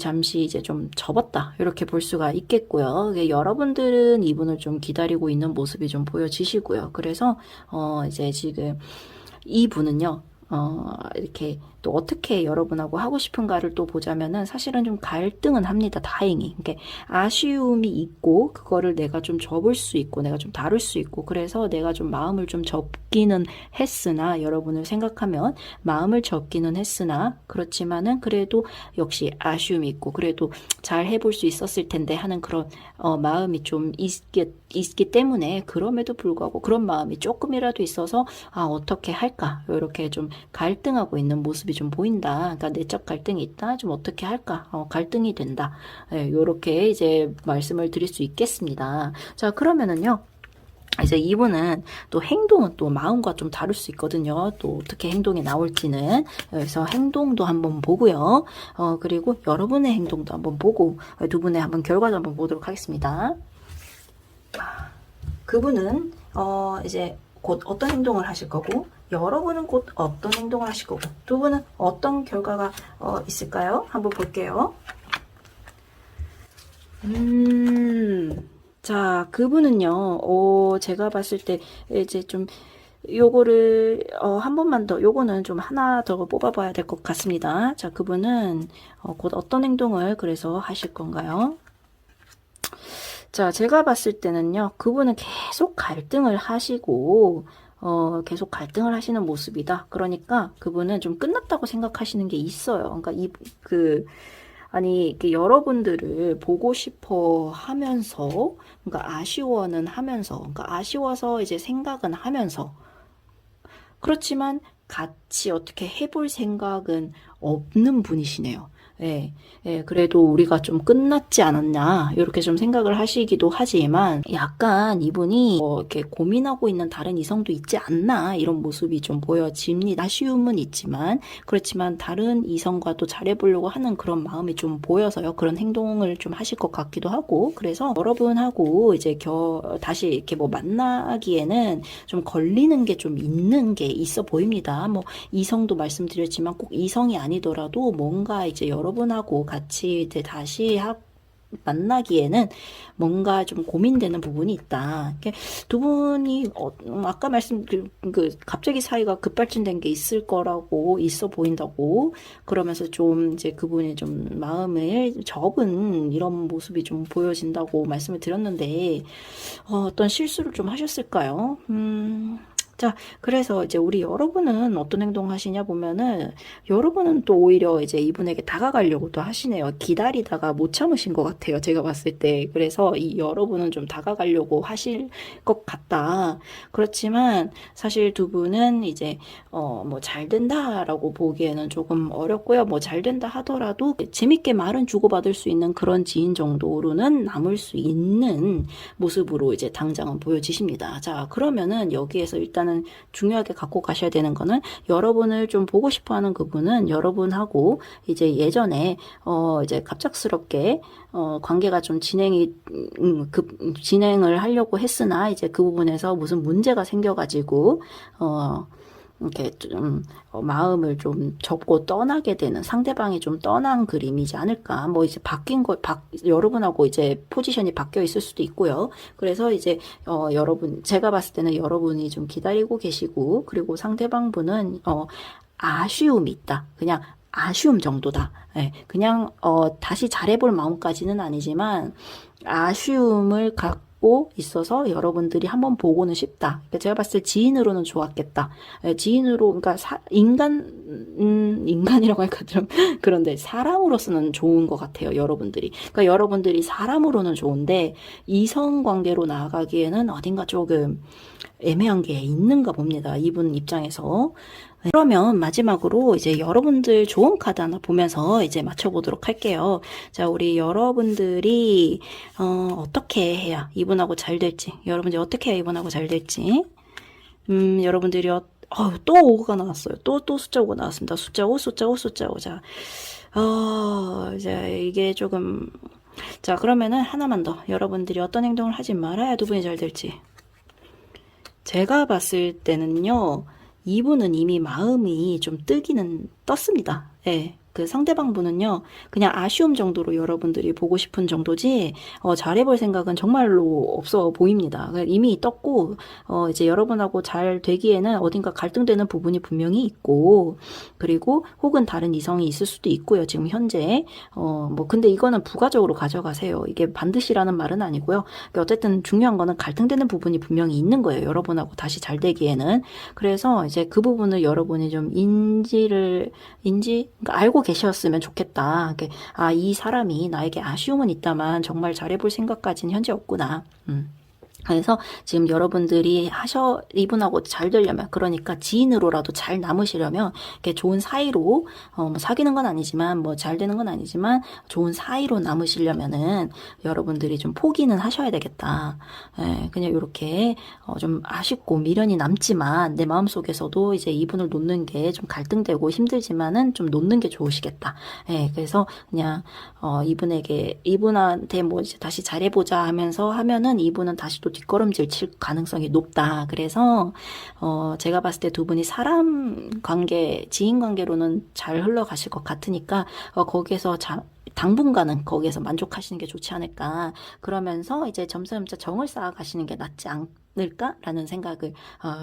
잠시 이제 좀 접었다. 이렇게 볼 수가 있겠고요. 여러분들은 이분을 좀 기다리고 있는 모습이 좀 보여지시고요. 그래서 이제 지금 이분은요. 이렇게 또 어떻게 여러분하고 하고 싶은가를 또 보자면은 사실은 좀 갈등은 합니다. 다행히. 그러니까 아쉬움이 있고 그거를 내가 좀 접을 수 있고 내가 좀 다룰 수 있고 그래서 내가 좀 마음을 좀 접기는 했으나 여러분을 생각하면 마음을 접기는 했으나 그렇지만은 그래도 역시 아쉬움이 있고 그래도 잘 해볼 수 있었을 텐데 하는 그런 마음이 좀 있기 때문에 그럼에도 불구하고 그런 마음이 조금이라도 있어서 어떻게 할까 이렇게 좀 갈등하고 있는 모습이 좀 보인다. 그러니까 내적 갈등이 있다. 좀 어떻게 할까? 갈등이 된다. 이렇게 이제 말씀을 드릴 수 있겠습니다. 자, 그러면은요. 이제 이분은 또 행동은 또 마음과 좀 다를 수 있거든요. 또 어떻게 행동이 나올지는. 그래서 행동도 한번 보고요. 그리고 여러분의 행동도 한번 보고 두 분의 한번 결과도 한번 보도록 하겠습니다. 그분은 이제 곧 어떤 행동을 하실 거고 여러분은 곧 어떤 행동을 하실 거고 두 분은 어떤 결과가 있을까요? 한번 볼게요. 자, 그분은요, 제가 봤을 때, 이제 좀, 요거를, 한 번만 더, 요거는 좀 하나 더 뽑아봐야 될 것 같습니다. 자, 그분은, 곧 어떤 행동을 그래서 하실 건가요? 자, 제가 봤을 때는요, 그분은 계속 갈등을 하시고, 계속 갈등을 하시는 모습이다. 그러니까 그분은 좀 끝났다고 생각하시는 게 있어요. 그러니까 아니, 여러분들을 보고 싶어 하면서, 그러니까 아쉬워는 하면서, 그러니까 아쉬워서 이제 생각은 하면서, 그렇지만 같이 어떻게 해볼 생각은 없는 분이시네요. 예, 그래도 우리가 좀 끝났지 않았냐, 이렇게 좀 생각을 하시기도 하지만, 약간 이분이 이렇게 고민하고 있는 다른 이성도 있지 않나, 이런 모습이 좀 보여집니다. 아쉬움은 있지만, 그렇지만 다른 이성과도 잘해보려고 하는 그런 마음이 좀 보여서요. 그런 행동을 좀 하실 것 같기도 하고, 그래서 여러분하고 이제 다시 이렇게 뭐 만나기에는 좀 걸리는 게 좀 있는 게 있어 보입니다. 뭐, 이성도 말씀드렸지만 꼭 이성이 아니더라도 뭔가 이제 여러분하고 같이 이제 다시 만나기에는 뭔가 좀 고민되는 부분이 있다. 두 분이 아까 갑자기 사이가 급발진된 게 있을 거라고 있어 보인다고 그러면서 좀 이제 그분이 좀 마음을 접은 이런 모습이 좀 보여진다고 말씀을 드렸는데 어떤 실수를 좀 하셨을까요? 자, 그래서 이제 우리 여러분은 어떤 행동 하시냐 보면은 여러분은 또 오히려 이제 이분에게 다가가려고 또 하시네요. 기다리다가 못 참으신 것 같아요. 제가 봤을 때. 그래서 이 여러분은 좀 다가가려고 하실 것 같다. 그렇지만 사실 두 분은 이제 뭐 잘 된다라고 보기에는 조금 어렵고요. 뭐 잘 된다 하더라도 재밌게 말은 주고받을 수 있는 그런 지인 정도로는 남을 수 있는 모습으로 이제 당장은 보여지십니다. 자, 그러면은 여기에서 일단은 중요하게 갖고 가셔야 되는 거는 여러분을 좀 보고 싶어 하는 그분은 여러분하고 이제 예전에 이제 갑작스럽게 관계가 좀 진행을 하려고 했으나 이제 그 부분에서 무슨 문제가 생겨가지고 이렇게 좀 마음을 좀 접고 떠나게 되는 상대방이 좀 떠난 그림이지 않을까. 뭐 이제 여러분하고 이제 포지션이 바뀌어 있을 수도 있고요. 그래서 이제 제가 봤을 때는 여러분이 좀 기다리고 계시고 그리고 상대방 분은 아쉬움이 있다. 그냥 아쉬움 정도다. 예, 그냥 다시 잘해볼 마음까지는 아니지만 아쉬움을 갖고 있어서 여러분들이 한번 보고는 싶다. 그러니까 제가 봤을 때 지인으로는 좋았겠다. 예, 지인으로 그러니까 인간이라고 할까 좀 그런데 사람으로서는 좋은 것 같아요. 여러분들이. 그러니까 여러분들이 사람으로는 좋은데 이성 관계로 나아가기에는 어딘가 조금 애매한 게 있는가 봅니다. 이분 입장에서. 그러면 마지막으로 이제 여러분들 좋은 카드 하나 보면서 이제 맞춰보도록 할게요. 자, 우리 여러분들이 어떻게 해야 이분하고 잘 될지, 여러분들이 어떻게 해야 이분하고 잘 될지, 여러분들이 또 5가 나왔어요. 또 숫자 5가 나왔습니다. 숫자 5, 숫자 5, 숫자 5. 자, 이제 이게 조금, 자, 그러면은 하나만 더. 여러분들이 어떤 행동을 하지 말아야 두 분이 잘 될지. 제가 봤을 때는요, 이분은 이미 마음이 좀 뜨기는 떴습니다. 예. 그 상대방 분은요, 그냥 아쉬움 정도로 여러분들이 보고 싶은 정도지, 잘해볼 생각은 정말로 없어 보입니다. 이미 떴고, 이제 여러분하고 잘 되기에는 어딘가 갈등되는 부분이 분명히 있고, 그리고 혹은 다른 이성이 있을 수도 있고요, 지금 현재. 근데 이거는 부가적으로 가져가세요. 이게 반드시라는 말은 아니고요. 어쨌든 중요한 거는 갈등되는 부분이 분명히 있는 거예요, 여러분하고 다시 잘 되기에는. 그래서 이제 그 부분을 여러분이 좀 그러니까 알고 계셨으면 좋겠다. 이 사람이 나에게 아쉬움은 있다만 정말 잘해볼 생각까지는 현재 없구나. 그래서 지금 여러분들이 이분하고 잘 되려면, 그러니까 지인으로라도 잘 남으시려면, 이렇게 좋은 사이로, 사귀는 건 아니지만, 잘 되는 건 아니지만, 좋은 사이로 남으시려면은, 여러분들이 좀 포기는 하셔야 되겠다. 그냥 이렇게, 좀 아쉽고 미련이 남지만, 내 마음속에서도 이제 이분을 놓는 게 좀 갈등되고 힘들지만은, 좀 놓는 게 좋으시겠다. 그래서 그냥, 이분한테 이제 다시 잘해보자 하면은, 이분은 다시 또 뒷걸음질 칠 가능성이 높다. 그래서 제가 봤을 때 두 분이 사람 관계, 지인 관계로는 잘 흘러가실 것 같으니까 거기에서 당분간은 거기에서 만족하시는 게 좋지 않을까. 그러면서 이제 점차 정을 쌓아가시는 게 낫지 않을까라는 생각을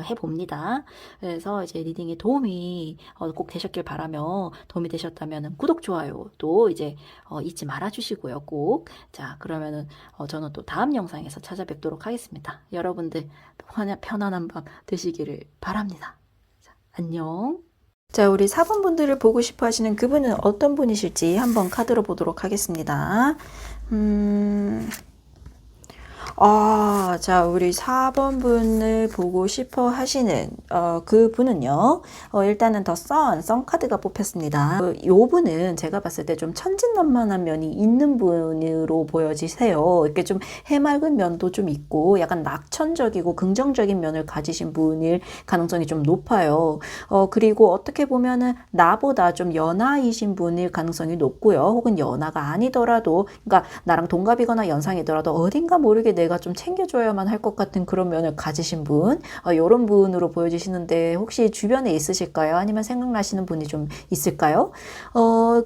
해봅니다. 그래서 이제 리딩에 도움이 꼭 되셨길 바라며, 도움이 되셨다면 구독, 좋아요도 이제 잊지 말아주시고요. 꼭. 자, 그러면은 저는 또 다음 영상에서 찾아뵙도록 하겠습니다. 여러분들 편안한 밤 되시기를 바랍니다. 자, 안녕. 자, 우리 4번 분들을 보고 싶어 하시는 그분은 어떤 분이실지 한번 카드로 보도록 하겠습니다. 자, 우리 4번 분을 보고 싶어 하시는, 그 분은요, 일단은 더 선 카드가 뽑혔습니다. 요 분은 제가 봤을 때 좀 천진난만한 면이 있는 분으로 보여지세요. 이렇게 좀 해맑은 면도 좀 있고, 약간 낙천적이고 긍정적인 면을 가지신 분일 가능성이 좀 높아요. 그리고 어떻게 보면은 나보다 좀 연하이신 분일 가능성이 높고요. 혹은 연하가 아니더라도, 그러니까 나랑 동갑이거나 연상이더라도 어딘가 모르게 내가 좀 챙겨줘야만 할 것 같은 그런 면을 가지신 분, 이런 분으로 보여지시는데 혹시 주변에 있으실까요? 아니면 생각나시는 분이 좀 있을까요?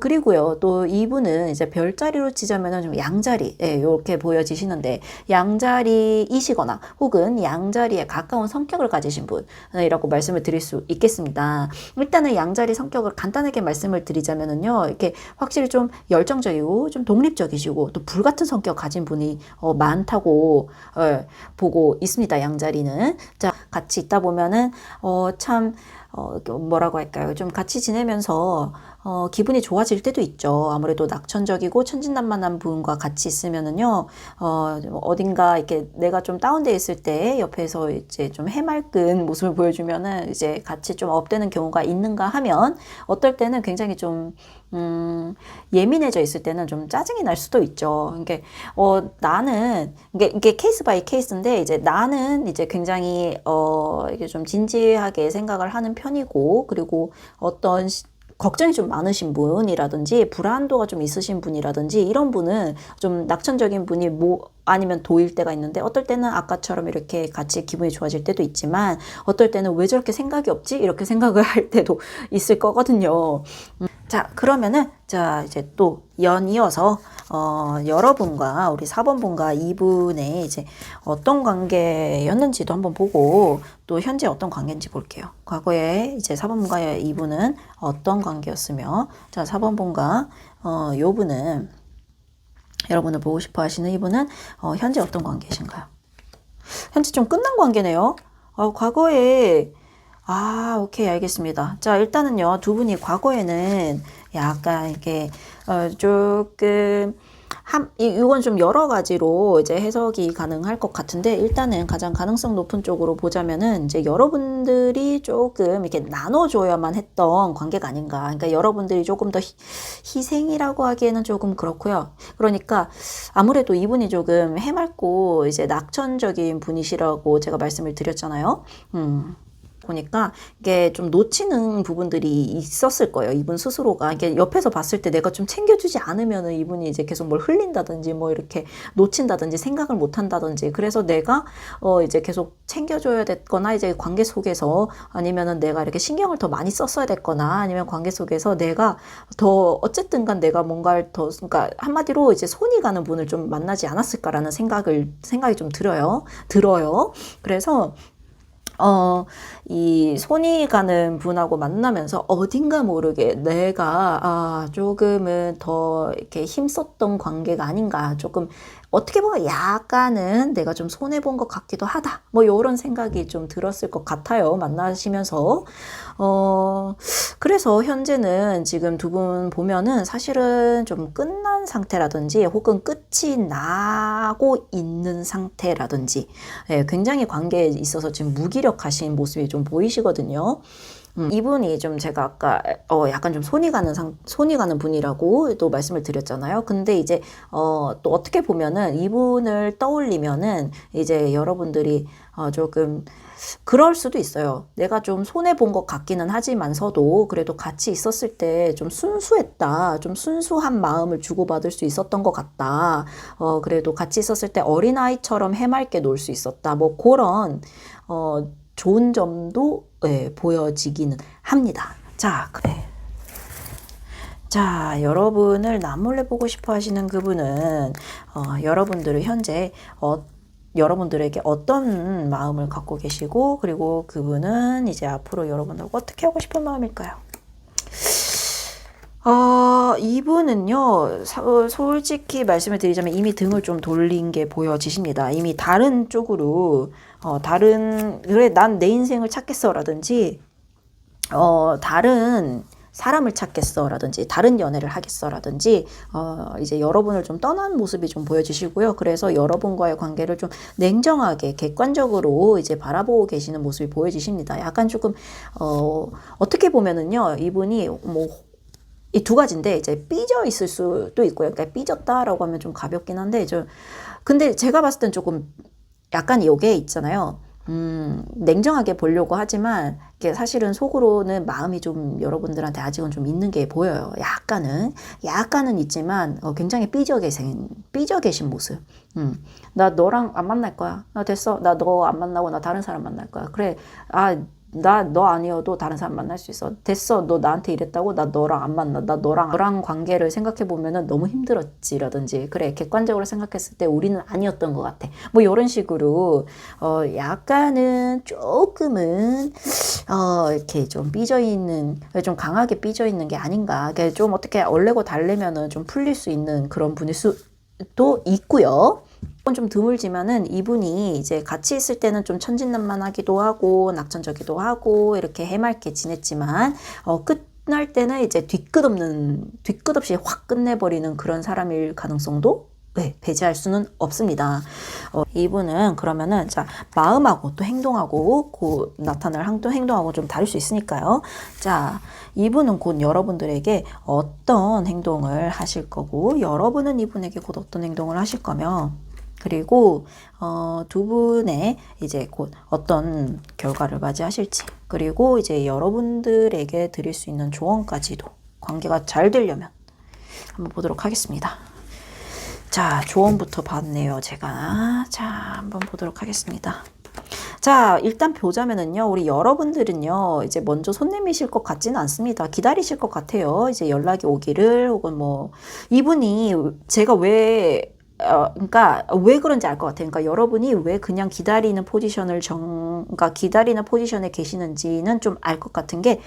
그리고요, 또 이분은 이제 별자리로 치자면은 좀 양자리, 이렇게 보여지시는데, 양자리이시거나 혹은 양자리에 가까운 성격을 가지신 분이라고 말씀을 드릴 수 있겠습니다. 일단은 양자리 성격을 간단하게 말씀을 드리자면은요, 이렇게 확실히 좀 열정적이고 좀 독립적이시고 또 불같은 성격 가진 분이 많다고 보고 있습니다. 양자리는. 자, 같이 있다 보면은 참 뭐라고 할까요? 좀 같이 지내면서 기분이 좋아질 때도 있죠. 아무래도 낙천적이고 천진난만한 분과 같이 있으면은요, 어딘가 이렇게 내가 좀 다운돼 있을 때 옆에서 이제 좀 해맑은 모습을 보여주면은 이제 같이 좀 업되는 경우가 있는가 하면, 어떨 때는 굉장히 좀 예민해져 있을 때는 좀 짜증이 날 수도 있죠. 이게 나는 이게 케이스 바이 케이스인데, 이제 나는 이제 굉장히 이게 좀 진지하게 생각을 하는 편이고, 그리고 어떤 걱정이 좀 많으신 분이라든지 불안도가 좀 있으신 분이라든지 이런 분은 좀 낙천적인 분이 아니면 도일 때가 있는데, 어떨 때는 아까처럼 이렇게 같이 기분이 좋아질 때도 있지만, 어떨 때는 왜 저렇게 생각이 없지? 이렇게 생각을 할 때도 있을 거거든요. 자, 그러면은 자, 이제 또 연이어서 여러분과 우리 4번 분과 이분의 이제 어떤 관계였는지도 한번 보고, 또 현재 어떤 관계인지 볼게요. 과거에 이제 4번 분과 이분은 어떤 관계였으며, 자, 4번 분과 요 분은, 여러분을 보고 싶어 하시는 이분은 현재 어떤 관계이신가요? 현재 좀 끝난 관계네요. 과거에 오케이, 알겠습니다. 자, 일단은요, 두 분이 과거에는 약간 이렇게 조금 이건 좀 여러 가지로 이제 해석이 가능할 것 같은데, 일단은 가장 가능성 높은 쪽으로 보자면은 이제 여러분들이 조금 이렇게 나눠줘야만 했던 관계가 아닌가. 그러니까 여러분들이 조금 더 희생이라고 하기에는 조금 그렇고요. 그러니까 아무래도 이분이 조금 해맑고 이제 낙천적인 분이시라고 제가 말씀을 드렸잖아요. 보니까 이게 좀 놓치는 부분들이 있었을 거예요. 이분 스스로가. 이게 옆에서 봤을 때 내가 좀 챙겨주지 않으면은 이분이 이제 계속 뭘 흘린다든지 뭐 이렇게 놓친다든지 생각을 못 한다든지 그래서 내가 이제 계속 챙겨줘야 됐거나 이제 관계 속에서 아니면은 내가 이렇게 신경을 더 많이 썼어야 됐거나 아니면 관계 속에서 내가 더 어쨌든 간 내가 뭔가를 더 그러니까 한마디로 이제 손이 가는 분을 좀 만나지 않았을까라는 생각이 좀 들어요. 그래서 이 손이 가는 분하고 만나면서 어딘가 모르게 내가 조금은 더 이렇게 힘썼던 관계가 아닌가. 조금 어떻게 보면 약간은 내가 좀 손해본 것 같기도 하다. 뭐 이런 생각이 좀 들었을 것 같아요. 만나시면서. 그래서 현재는 지금 두 분 보면은 사실은 좀 끝난 상태라든지 혹은 끝이 나고 있는 상태라든지 굉장히 관계에 있어서 지금 무기력하신 모습이 좀 보이시거든요. 이분이 좀 제가 아까 약간 좀 손이 가는 분이라고 또 말씀을 드렸잖아요. 근데 이제 또 어떻게 보면은 이분을 떠올리면은 이제 여러분들이 조금 그럴 수도 있어요. 내가 좀 손해 본 것 같기는 하지만서도 그래도 같이 있었을 때 좀 순수했다. 좀 순수한 마음을 주고받을 수 있었던 것 같다. 그래도 같이 있었을 때 어린아이처럼 해맑게 놀 수 있었다. 뭐 그런 좋은 점도 보여지기는 합니다. 자, 그래. 자, 여러분을 남몰래 보고 싶어 하시는 그분은 여러분들을 현재 여러분들에게 어떤 마음을 갖고 계시고 그리고 그분은 이제 앞으로 여러분들과 어떻게 하고 싶은 마음일까요? 이분은요, 솔직히 말씀을 드리자면 이미 등을 좀 돌린 게 보여지십니다. 이미 다른 쪽으로, 그래, 난 내 인생을 찾겠어라든지, 다른 사람을 찾겠어라든지, 다른 연애를 하겠어라든지, 이제 여러분을 좀 떠난 모습이 좀 보여지시고요. 그래서 여러분과의 관계를 좀 냉정하게, 객관적으로 이제 바라보고 계시는 모습이 보여지십니다. 약간 조금, 어떻게 보면은요, 이분이 뭐, 이 두 가지인데 이제 삐져 있을 수도 있고요. 그러니까 삐졌다라고 하면 좀 가볍긴 한데 근데 제가 봤을 땐 조금 약간 요게 있잖아요. 냉정하게 보려고 하지만 이게 사실은 속으로는 마음이 좀 여러분들한테 아직은 좀 있는 게 보여요. 약간은 있지만 굉장히 삐져 계신 모습. 나 너랑 안 만날 거야. 됐어. 나 너 안 만나고 나 다른 사람 만날 거야. 그래. 나 너 아니어도 다른 사람 만날 수 있어. 됐어. 너 나한테 이랬다고? 나 너랑 안 만나. 나 너랑 관계를 생각해 보면은 너무 힘들었지라든지. 그래. 객관적으로 생각했을 때 우리는 아니었던 것 같아. 뭐 이런 식으로 약간은 조금은 이렇게 좀 좀 강하게 삐져 있는 게 아닌가. 좀 어떻게 얼레고 달래면은 좀 풀릴 수 있는 그런 분일 수도 있고요. 좀 드물지만은 이분이 이제 같이 있을 때는 좀 천진난만하기도 하고 낙천적이기도 하고 이렇게 해맑게 지냈지만 끝날 때는 이제 뒤끝없이 확 끝내버리는 그런 사람일 가능성도 배제할 수는 없습니다. 이분은 그러면은 자 마음하고 또 행동하고 나타날 행동하고 좀 다를 수 있으니까요. 자 이분은 곧 여러분들에게 어떤 행동을 하실 거고 여러분은 이분에게 곧 어떤 행동을 하실 거며 그리고 두 분의 이제 곧 어떤 결과를 맞이하실지 그리고 이제 여러분들에게 드릴 수 있는 조언까지도 관계가 잘 되려면 한번 보도록 하겠습니다. 자, 조언부터 받네요, 제가. 자, 한번 보도록 하겠습니다. 자, 일단 보자면은요, 우리 여러분들은요, 이제 먼저 손 내미실 것 같지는 않습니다. 기다리실 것 같아요. 이제 연락이 오기를, 혹은 뭐, 이분이 제가 그러니까 왜 그런지 알 것 같아요. 그러니까 여러분이 왜 그냥 그러니까 기다리는 포지션에 계시는지는 좀 알 것 같은 게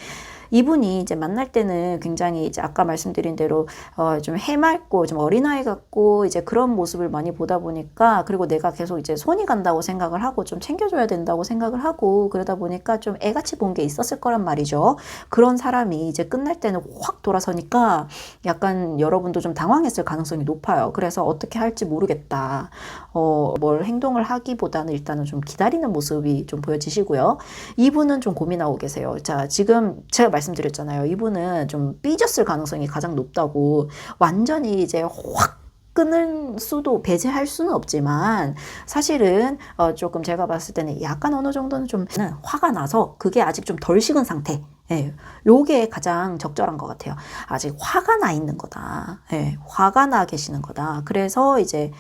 이분이 이제 만날 때는 굉장히 이제 아까 말씀드린 대로 좀 해맑고 좀 어린아이 같고 이제 그런 모습을 많이 보다 보니까 그리고 내가 계속 이제 손이 간다고 생각을 하고 좀 챙겨줘야 된다고 생각을 하고 그러다 보니까 좀 애같이 본 게 있었을 거란 말이죠. 그런 사람이 이제 끝날 때는 확 돌아서니까 약간 여러분도 좀 당황했을 가능성이 높아요. 그래서 어떻게 할지 모르겠다. 뭘 행동을 하기보다는 일단은 좀 기다리는 모습이 좀 보여지시고요. 이분은 좀 고민하고 계세요. 자, 지금 제가 말씀드렸잖아요. 이분은 좀 삐졌을 가능성이 가장 높다고 완전히 이제 확 끊을 수도 배제할 수는 없지만 사실은 조금 제가 봤을 때는 약간 어느 정도는 좀 화가 나서 그게 아직 좀 덜 식은 상태. 예, 요게 가장 적절한 것 같아요. 아직 화가 나 있는 거다. 예, 화가 나 계시는 거다. 그래서 이제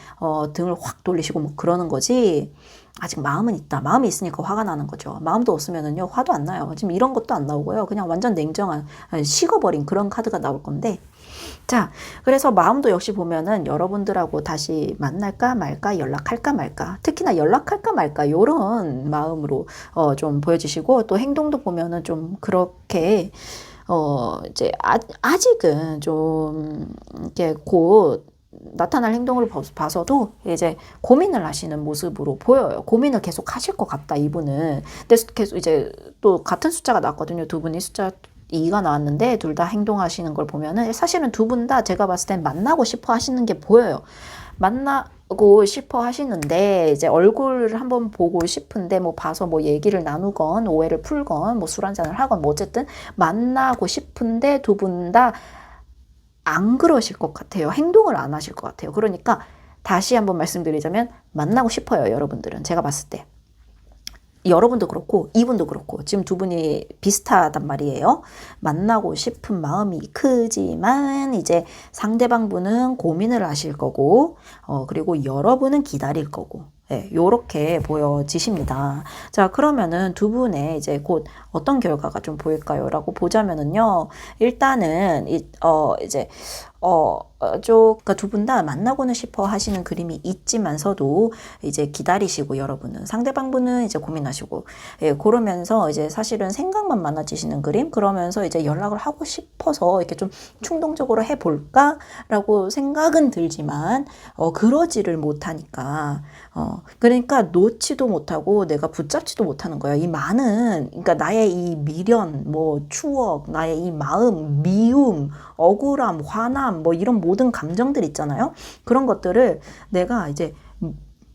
등을 확 돌리시고 뭐 그러는 거지. 아직 마음은 있다. 마음이 있으니까 화가 나는 거죠. 마음도 없으면은요 화도 안 나요. 지금 이런 것도 안 나오고요. 그냥 완전 냉정한 식어버린 그런 카드가 나올 건데. 자, 그래서 마음도 역시 보면은 여러분들하고 다시 만날까 말까, 연락할까 말까, 특히나 연락할까 말까, 요런 마음으로, 좀 보여지시고, 또 행동도 보면은 좀 그렇게, 이제, 아직은 좀, 이렇게 곧, 나타날 행동을 봐서도 이제 고민을 하시는 모습으로 보여요. 고민을 계속 하실 것 같다, 이분은. 근데 계속 이제 또 같은 숫자가 나왔거든요. 두 분이 숫자 2가 나왔는데 둘 다 행동하시는 걸 보면은 사실은 두 분 다 제가 봤을 땐 만나고 싶어 하시는 게 보여요. 만나고 싶어 하시는데 이제 얼굴을 한번 보고 싶은데 뭐 봐서 뭐 얘기를 나누건 오해를 풀건 뭐 술 한잔을 하건 뭐 어쨌든 만나고 싶은데 두 분 다 안 그러실 것 같아요. 행동을 안 하실 것 같아요. 그러니까 다시 한번 말씀드리자면 만나고 싶어요. 여러분들은 제가 봤을 때. 여러분도 그렇고 이분도 그렇고 지금 두 분이 비슷하단 말이에요. 만나고 싶은 마음이 크지만 이제 상대방 분은 고민을 하실 거고 그리고 여러분은 기다릴 거고 네, 요렇게 보여지십니다. 자, 그러면은 두 분의 이제 곧 어떤 결과가 좀 보일까요? 라고 보자면은요. 일단은 이제 그러니까 두 분 다 만나고는 싶어 하시는 그림이 있지만서도 이제 기다리시고 여러분은 상대방 분은 이제 고민하시고 예, 그러면서 이제 사실은 생각만 많아지시는 그림 그러면서 이제 연락을 하고 싶어서 이렇게 좀 충동적으로 해볼까라고 생각은 들지만 그러지를 못하니까 그러니까 놓지도 못하고 내가 붙잡지도 못하는 거예요. 이 많은 그러니까 나의 이 미련, 뭐 추억, 나의 이 마음, 미움, 억울함, 화남 뭐 이런 모든 감정들 있잖아요. 그런 것들을 내가 이제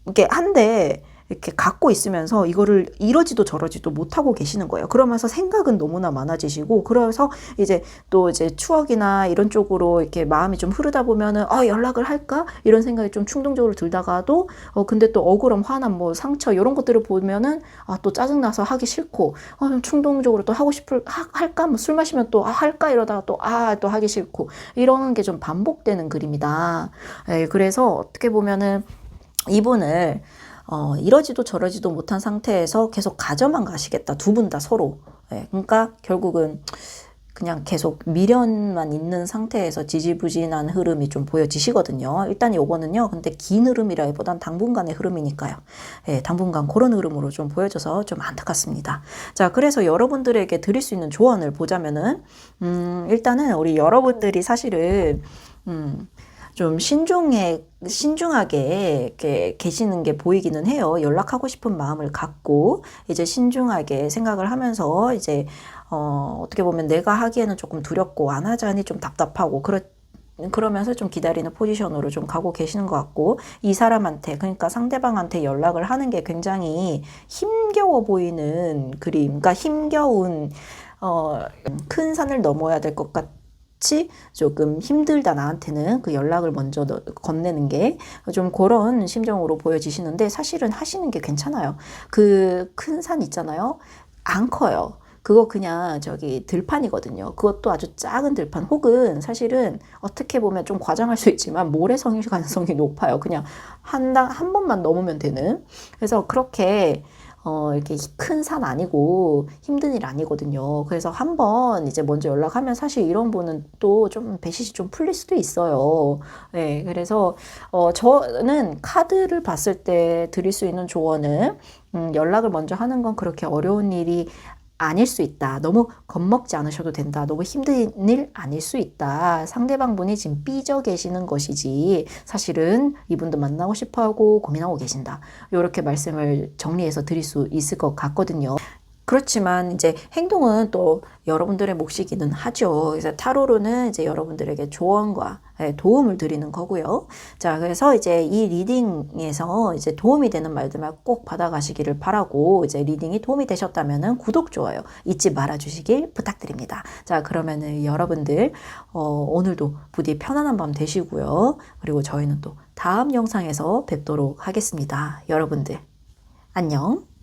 이렇게 한데 이렇게 갖고 있으면서 이거를 이러지도 저러지도 못하고 계시는 거예요. 그러면서 생각은 너무나 많아지시고 그래서 이제 또 이제 추억이나 이런 쪽으로 이렇게 마음이 좀 흐르다 보면은 연락을 할까? 이런 생각이 좀 충동적으로 들다가도 근데 또 억울함, 화남, 뭐 상처 이런 것들을 보면은 또 짜증나서 하기 싫고 좀 충동적으로 또 하고 할까? 뭐 술 마시면 또 할까? 이러다가 또 또 하기 싫고 이런 게 좀 반복되는 그림이다. 예, 그래서 어떻게 보면은 이분을 이러지도 저러지도 못한 상태에서 계속 가져만 가시겠다. 두 분 다 서로. 예, 그러니까 결국은 그냥 계속 미련만 있는 상태에서 지지부진한 흐름이 좀 보여지시거든요. 일단 요거는요. 근데 긴 흐름이라기보단 당분간의 흐름이니까요. 예, 당분간 그런 흐름으로 좀 보여져서 좀 안타깝습니다. 자, 그래서 여러분들에게 드릴 수 있는 조언을 보자면은 일단은 우리 여러분들이 사실은 좀 신중하게 이렇게 계시는 게 보이기는 해요. 연락하고 싶은 마음을 갖고 이제 신중하게 생각을 하면서 이제 어떻게 보면 내가 하기에는 조금 두렵고 안 하자니 좀 답답하고 그러면서 좀 기다리는 포지션으로 좀 가고 계시는 것 같고 이 사람한테 그러니까 상대방한테 연락을 하는 게 굉장히 힘겨워 보이는 그림 그러니까 힘겨운 큰 산을 넘어야 될 것 같 조금 힘들다 나한테는 그 연락을 먼저 건네는 게 좀 그런 심정으로 보여지시는데 사실은 하시는 게 괜찮아요. 그 큰 산 있잖아요. 안 커요. 그거 그냥 들판이거든요. 그것도 아주 작은 들판 혹은 사실은 어떻게 보면 좀 과장할 수 있지만 모래성일 가능성이 높아요. 그냥 한 번만 넘으면 되는. 그래서 그렇게 이렇게 큰 산 아니고 힘든 일 아니거든요. 그래서 한번 이제 먼저 연락하면 사실 이런 분은 또 좀 배신이 좀 풀릴 수도 있어요. 네, 그래서 저는 카드를 봤을 때 드릴 수 있는 조언은 연락을 먼저 하는 건 그렇게 어려운 일이 아닐 수 있다. 너무 겁먹지 않으셔도 된다. 너무 힘든 일 아닐 수 있다. 상대방 분이 지금 삐져 계시는 것이지 사실은 이분도 만나고 싶어하고 고민하고 계신다. 이렇게 말씀을 정리해서 드릴 수 있을 것 같거든요. 그렇지만 이제 행동은 또 여러분들의 몫이기는 하죠. 그래서 타로로는 이제 여러분들에게 조언과 도움을 드리는 거고요. 자, 그래서 이제 이 리딩에서 이제 도움이 되는 말들만 꼭 받아가시기를 바라고, 이제 리딩이 도움이 되셨다면은 구독, 좋아요 잊지 말아 주시길 부탁드립니다. 자, 그러면은 여러분들, 오늘도 부디 편안한 밤 되시고요. 그리고 저희는 또 다음 영상에서 뵙도록 하겠습니다. 여러분들, 안녕.